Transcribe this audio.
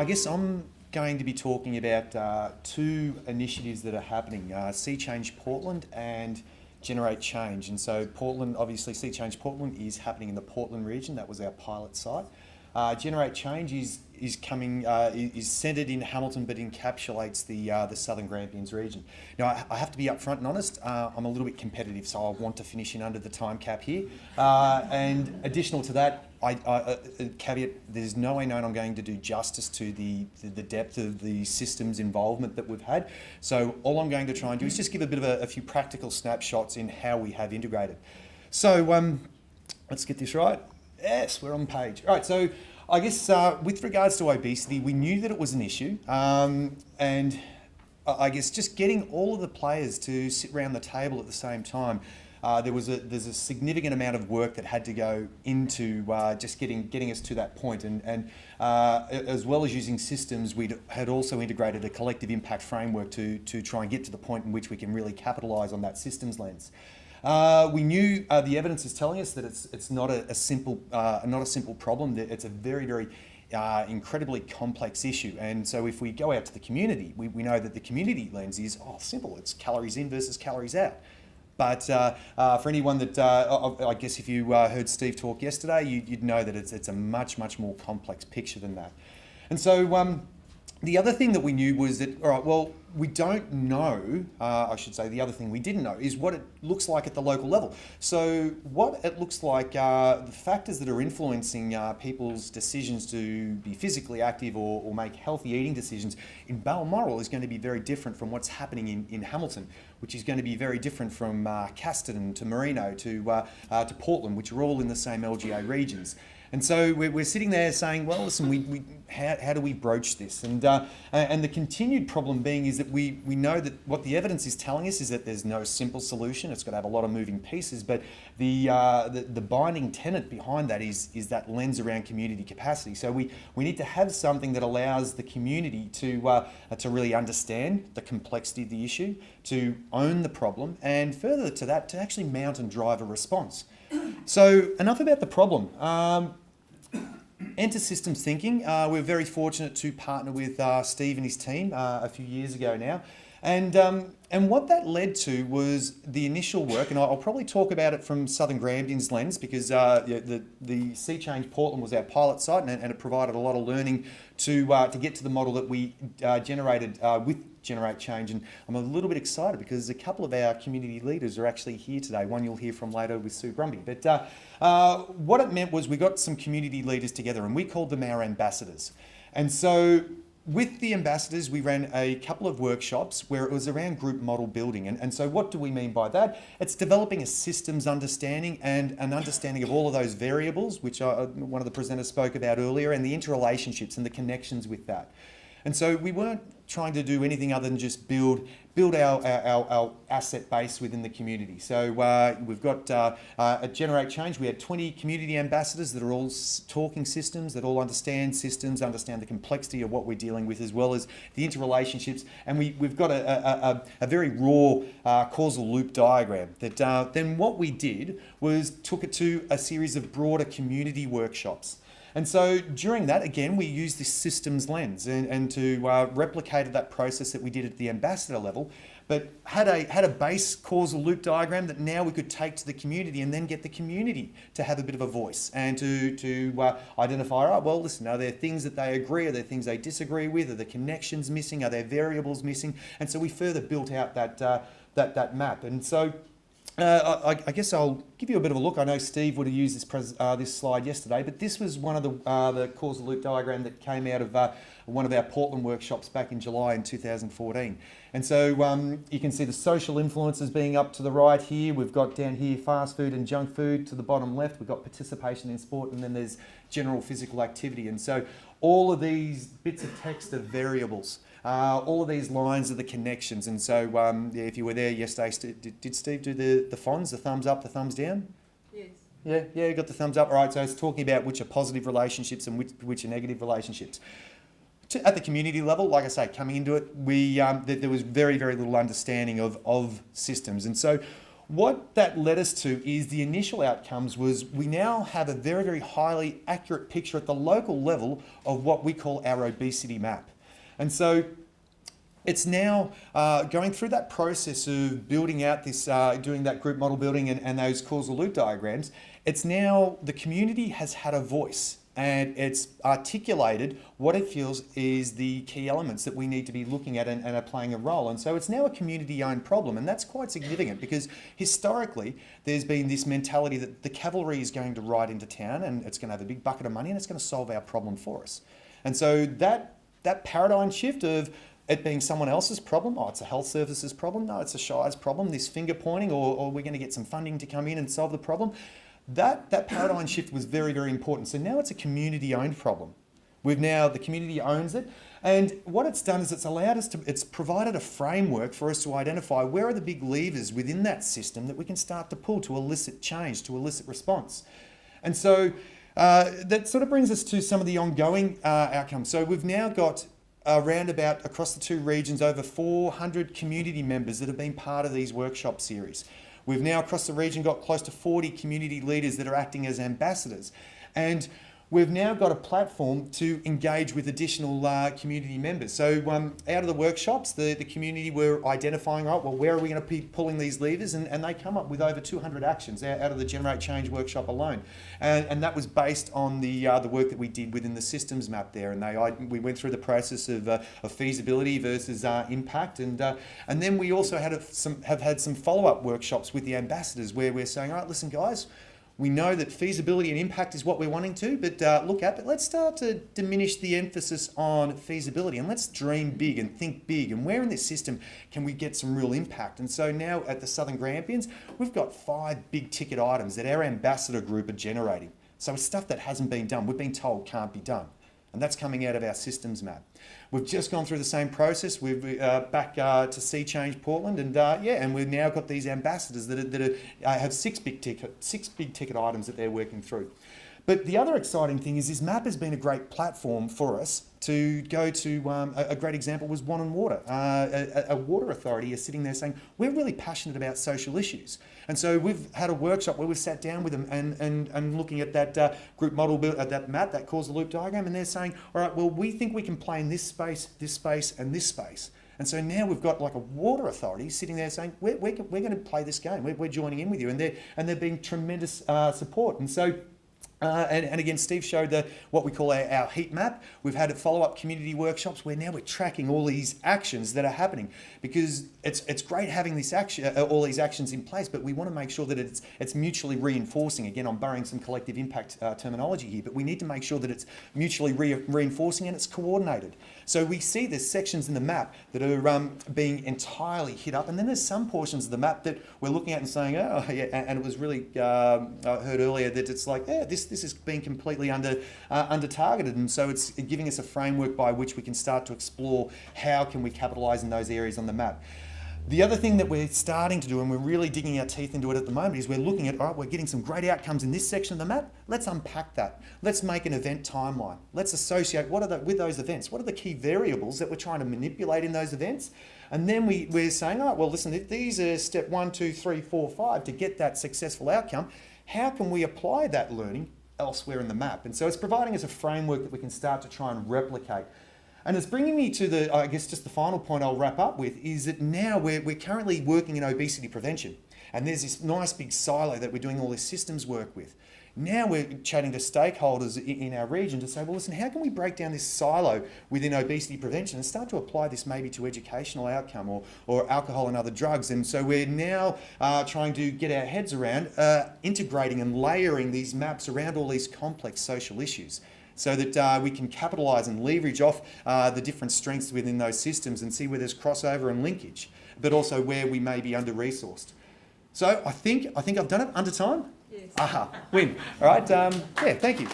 I guess I'm going to be talking about two initiatives that are happening, Sea Change Portland and Generate Change. And so Portland, obviously Sea Change Portland is happening in the Portland region. That was our pilot site. Generate Change is coming is centred in Hamilton, but encapsulates the southern Grampians region. Now, I have to be upfront and honest. I'm a little bit competitive, so I want to finish in under the time cap here. And additional to that, caveat: there's no way known I'm going to do justice to the depth of the systems involvement that we've had. So all I'm going to try and do is just give a bit of a few practical snapshots in how we have integrated. So let's get this right. Yes, we're on page. All right, so I guess with regards to obesity, we knew that it was an issue, and I guess just getting all of the players to sit around the table at the same time, there's a significant amount of work that had to go into just getting us to that point, and as well as using systems, we had also integrated a collective impact framework to try and get to the point in which we can really capitalise on that systems lens. We knew the evidence is telling us that it's not a simple problem. That it's a very incredibly complex issue. And so if we go out to the community, we know that the community lens is simple. It's calories in versus calories out. But for anyone that I guess if you heard Steve talk yesterday, you'd know that it's a much more complex picture than that. And so the other thing that we knew was that, all right, well, we don't know, I should say the other thing we didn't know is what it looks like at the local level. So what it looks like, the factors that are influencing people's decisions to be physically active or make healthy eating decisions in Balmoral is going to be very different from what's happening in Hamilton, which is going to be very different from Casterton to Merino to Portland, which are all in the same LGA regions. And so we're sitting there saying, well, listen, how do we broach this? And the continued problem being is that we know that what the evidence is telling us is that there's no simple solution. It's got to have a lot of moving pieces, but the binding tenet behind that is that lens around community capacity. So we need to have something that allows the community to really understand the complexity of the issue, to own the problem, and further to that, to actually mount and drive a response. So enough about the problem. Enter systems thinking. We're very fortunate to partner with Steve and his team a few years ago now. And what that led to was the initial work, and I'll probably talk about it from Southern Grampians lens because the Sea Change Portland was our pilot site, and it provided a lot of learning to get to the model that we generated with Generate Change. And I'm a little bit excited because a couple of our community leaders are actually here today. One you'll hear from later with Sue Brumby. But what it meant was we got some community leaders together and we called them our ambassadors. And so with the ambassadors, we ran a couple of workshops where it was around group model building. And so what do we mean by that? It's developing a systems understanding and an understanding of all of those variables, which one of the presenters spoke about earlier, and the interrelationships and the connections with that. And so we weren't trying to do anything other than just build our asset base within the community. So we've got at Generate Change, we had 20 community ambassadors that are all talking systems, that all understand systems, understand the complexity of what we're dealing with, as well as the interrelationships. And we've got a very raw causal loop diagram that then what we did was took it to a series of broader community workshops. And so during that, again, we used this systems lens and to replicated that process that we did at the ambassador level, but had a base causal loop diagram that now we could take to the community and then get the community to have a bit of a voice and to identify, all right, well, listen, are there things that they agree? Are there things they disagree with? Are there connections missing? Are there variables missing? And so we further built out that map. And so I guess I'll give you a bit of a look. I know Steve would have used this slide yesterday, but this was one of the causal loop diagram that came out of one of our Portland workshops back in July in 2014. And so you can see the social influences being up to the right here. We've got down here fast food and junk food to the bottom left. We've got participation in sport, and then there's general physical activity. And so all of these bits of text are variables. All of these lines are the connections. And so if you were there yesterday, did Steve do the fonts, the thumbs up, the thumbs down? Yes. Yeah, you got the thumbs up. All right, so it's talking about which are positive relationships and which are negative relationships. At the community level, like I say, coming into it, there was very little understanding of systems. And so What that led us to is the initial outcomes was we now have a very, very highly accurate picture at the local level of what we call our obesity map. And so it's now going through that process of building out this, doing that group model building and those causal loop diagrams. It's now the community has had a voice and it's articulated what it feels is the key elements that we need to be looking at and are playing a role. And so it's now a community-owned problem, and that's quite significant because historically there's been this mentality that the cavalry is going to ride into town and it's going to have a big bucket of money and it's going to solve our problem for us. And so that paradigm shift of it being someone else's problem, oh, it's a health services problem, no, it's a Shire's problem, this finger pointing, or we're going to get some funding to come in and solve the problem. That paradigm shift was very, very important. So now it's a community-owned problem. The community owns it. And what it's done is it's provided a framework for us to identify where are the big levers within that system that we can start to pull to elicit change, to elicit response. And so that sort of brings us to some of the ongoing outcomes. So we've now got around about across the two regions over 400 community members that have been part of these workshop series. We've now across the region got close to 40 community leaders that are acting as ambassadors. And we've now got a platform to engage with additional community members. So out of the workshops, the community were identifying, right, well, where are we going to be pulling these levers? And they come up with over 200 actions out of the Generate Change workshop alone. And that was based on the work that we did within the systems map there. And we went through the process of feasibility versus impact. And then we also have had some follow-up workshops with the ambassadors where we're saying, all right, listen, guys, we know that feasibility and impact is what we're wanting to, but let's start to diminish the emphasis on feasibility and let's dream big and think big. And where in this system can we get some real impact? And so now at the Southern Grampians, we've got 5 big ticket items that our ambassador group are generating. So it's stuff that hasn't been done. We've been told can't be done. And that's coming out of our systems map. We've just gone through the same process. We're back to Sea Change Portland, and we've now got these ambassadors that have 6 big ticket items that they're working through. But the other exciting thing is this map has been a great platform for us to go to. A great example was Wannon Water. A water authority is sitting there saying, we're really passionate about social issues. And so we've had a workshop where we've sat down with them and looking at that group model, that map, that causal loop diagram, and they're saying, all right, well, we think we can play in this space, and this space. And so now we've got like a water authority sitting there saying, we're going to play this game. We're joining in with you. And they're being tremendous support. And so and again, Steve showed what we call our heat map. We've had follow-up community workshops where now we're tracking all these actions that are happening because it's great having this all these actions in place, but we want to make sure that it's mutually reinforcing. Again, I'm borrowing some collective impact terminology here, but we need to make sure that it's mutually reinforcing and it's coordinated. So we see there's sections in the map that are being entirely hit up, and then there's some portions of the map that we're looking at and saying, oh yeah, and it was really I heard earlier that it's like, yeah, this has been completely under targeted, and so it's giving us a framework by which we can start to explore how can we capitalise in those areas on the map. The other thing that we're starting to do, and we're really digging our teeth into it at the moment, is we're looking at, all right, we're getting some great outcomes in this section of the map. Let's unpack that. Let's make an event timeline. Let's associate with those events. What are the key variables that we're trying to manipulate in those events? And then we're saying, all right, well, listen, if these are step 1, 2, 3, 4, 5 to get that successful outcome, how can we apply that learning elsewhere in the map? And so it's providing us a framework that we can start to try and replicate. And it's bringing me to I guess just the final point I'll wrap up with is that now we're currently working in obesity prevention. And there's this nice big silo that we're doing all this systems work with. Now we're chatting to stakeholders in our region to say, well, listen, how can we break down this silo within obesity prevention and start to apply this maybe to educational outcome or alcohol and other drugs? And so we're now trying to get our heads around integrating and layering these maps around all these complex social issues, so that we can capitalise and leverage off the different strengths within those systems and see where there's crossover and linkage, but also where we may be under-resourced. So I think I've done it under time. Yes. Aha, win. All right, yeah, thank you.